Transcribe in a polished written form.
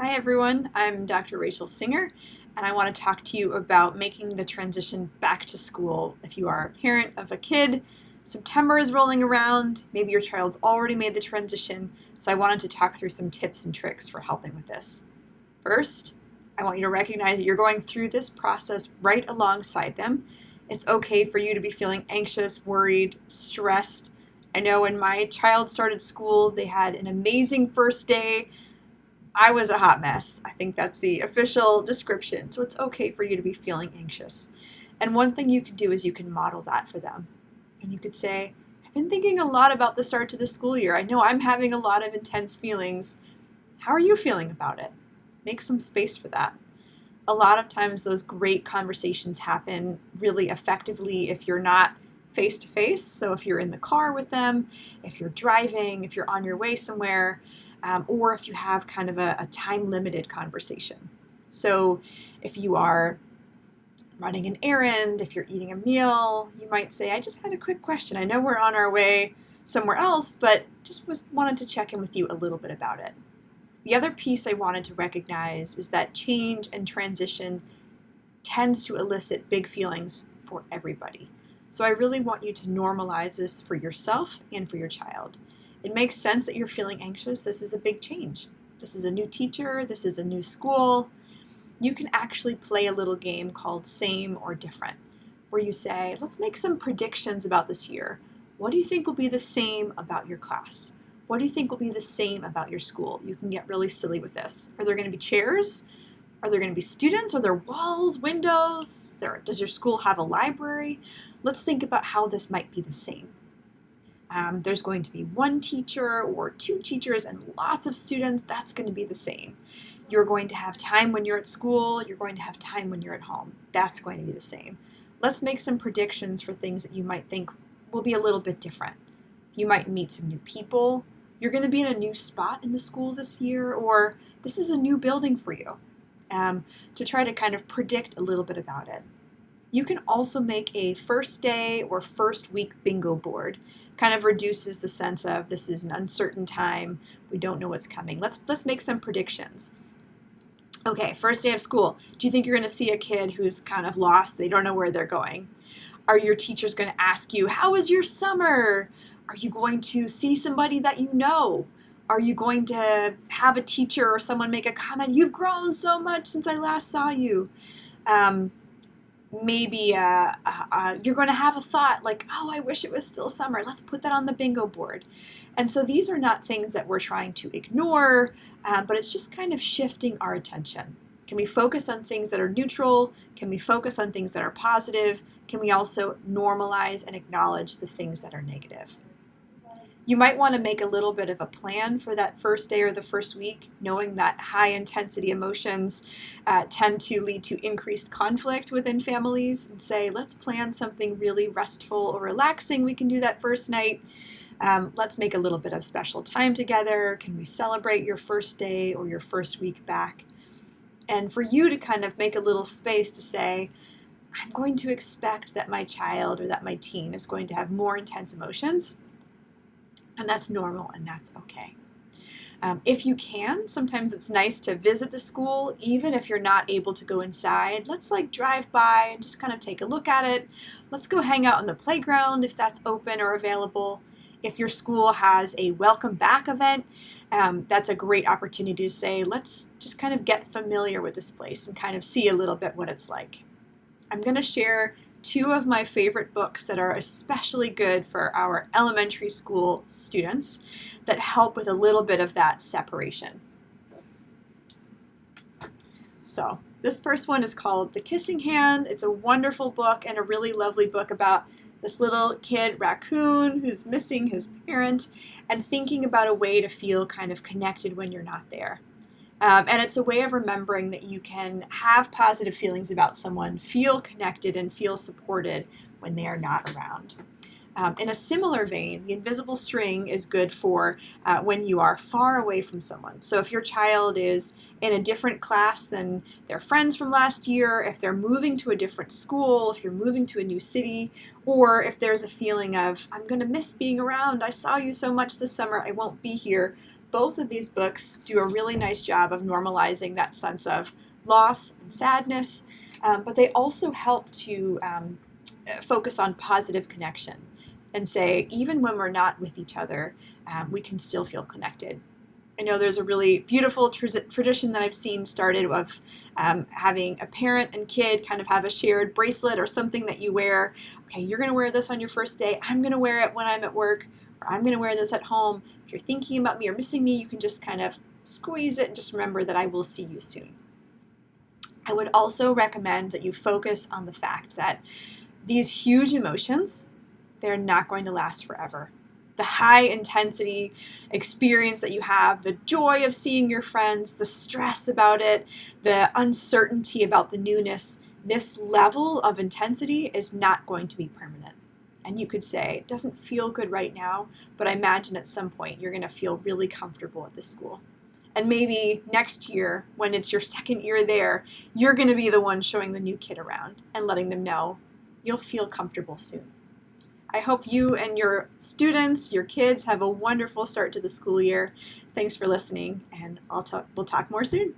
Hi everyone, I'm Dr. Rachel Singer, and I want to talk to you about making the transition back to school. If you are a parent of a kid, September is rolling around, maybe your child's already made the transition, so I wanted to talk through some tips and tricks for helping with this. First, I want you to recognize that you're going through this process right alongside them. It's okay for you to be feeling anxious, worried, stressed. I know when my child started school, they had an amazing first day. I was a hot mess. I think that's the official description. So it's okay for you to be feeling anxious. And one thing you can do is you can model that for them. And you could say, I've been thinking a lot about the start to the school year. I know I'm having a lot of intense feelings. How are you feeling about it? Make some space for that. A lot of times those great conversations happen really effectively if you're not face to face. So if you're in the car with them, if you're driving, if you're on your way somewhere, or if you have kind of a time-limited conversation. So if you are running an errand, if you're eating a meal, you might say, I just had a quick question. I know we're on our way somewhere else, but just wanted to check in with you a little bit about it. The other piece I wanted to recognize is that change and transition tends to elicit big feelings for everybody. So I really want you to normalize this for yourself and for your child. It makes sense that you're feeling anxious. This is a big change. This is a new teacher. This is a new school. You can actually play a little game called Same or Different, where you say, let's make some predictions about this year. What do you think will be the same about your class? What do you think will be the same about your school? You can get really silly with this. Are there going to be chairs? Are there going to be students? Are there walls, windows? Does your school have a library? Let's think about how this might be the same. There's going to be one teacher or two teachers and lots of students. That's going to be the same. You're going to have time when you're at school. You're going to have time when you're at home. That's going to be the same. Let's make some predictions for things that you might think will be a little bit different. You might meet some new people. You're going to be in a new spot in the school this year, or this is a new building for you, to try to kind of predict a little bit about it. You can also make a first day or first week bingo board. Kind of reduces the sense of this is an uncertain time. We don't know what's coming. Let's make some predictions. Okay, first day of school. Do you think you're going to see a kid who's kind of lost? They don't know where they're going. Are your teachers going to ask you, how was your summer? Are you going to see somebody that you know? Are you going to have a teacher or someone make a comment? You've grown so much since I last saw you. Maybe you're going to have a thought like, oh, I wish it was still summer. Let's put that on the bingo board. And so these are not things that we're trying to ignore, but it's just kind of shifting our attention. Can we focus on things that are neutral? Can we focus on things that are positive? Can we also normalize and acknowledge the things that are negative? You might want to make a little bit of a plan for that first day or the first week, knowing that high intensity emotions tend to lead to increased conflict within families, and say, let's plan something really restful or relaxing. We can do that first night. Let's make a little bit of special time together. Can we celebrate your first day or your first week back? And for you to kind of make a little space to say, I'm going to expect that my child or that my teen is going to have more intense emotions. And that's normal and that's okay. If you can, sometimes it's nice to visit the school, even if you're not able to go inside. Let's drive by and just kind of take a look at it. Let's go hang out on the playground if that's open or available. If your school has a welcome back event, that's a great opportunity to say, let's just kind of get familiar with this place and kind of see a little bit what it's like. I'm going to share two of my favorite books that are especially good for our elementary school students that help with a little bit of that separation. So this first one is called The Kissing Hand. It's a wonderful book and a really lovely book about this little kid raccoon who's missing his parent and thinking about a way to feel kind of connected when you're not there. And it's a way of remembering that you can have positive feelings about someone, feel connected and feel supported when they are not around. In a similar vein, The Invisible String is good for when you are far away from someone. So if your child is in a different class than their friends from last year, if they're moving to a different school, if you're moving to a new city, or if there's a feeling of, I'm going to miss being around, I saw you so much this summer, I won't be here, both of these books do a really nice job of normalizing that sense of loss and sadness, but they also help to focus on positive connection and say, even when we're not with each other, we can still feel connected. I know there's a really beautiful tradition that I've seen started of having a parent and kid kind of have a shared bracelet or something that you wear. Okay, you're going to wear this on your first day. I'm going to wear it when I'm at work, or I'm going to wear this at home. If you're thinking about me or missing me, you can just kind of squeeze it and just remember that I will see you soon. I would also recommend that you focus on the fact that these huge emotions, they're not going to last forever. The high intensity experience that you have, the joy of seeing your friends, the stress about it, the uncertainty about the newness, this level of intensity is not going to be permanent. And you could say, it doesn't feel good right now, but I imagine at some point you're going to feel really comfortable at this school. And maybe next year, when it's your second year there, you're going to be the one showing the new kid around and letting them know you'll feel comfortable soon. I hope you and your students, your kids, have a wonderful start to the school year. Thanks for listening, and we'll talk more soon.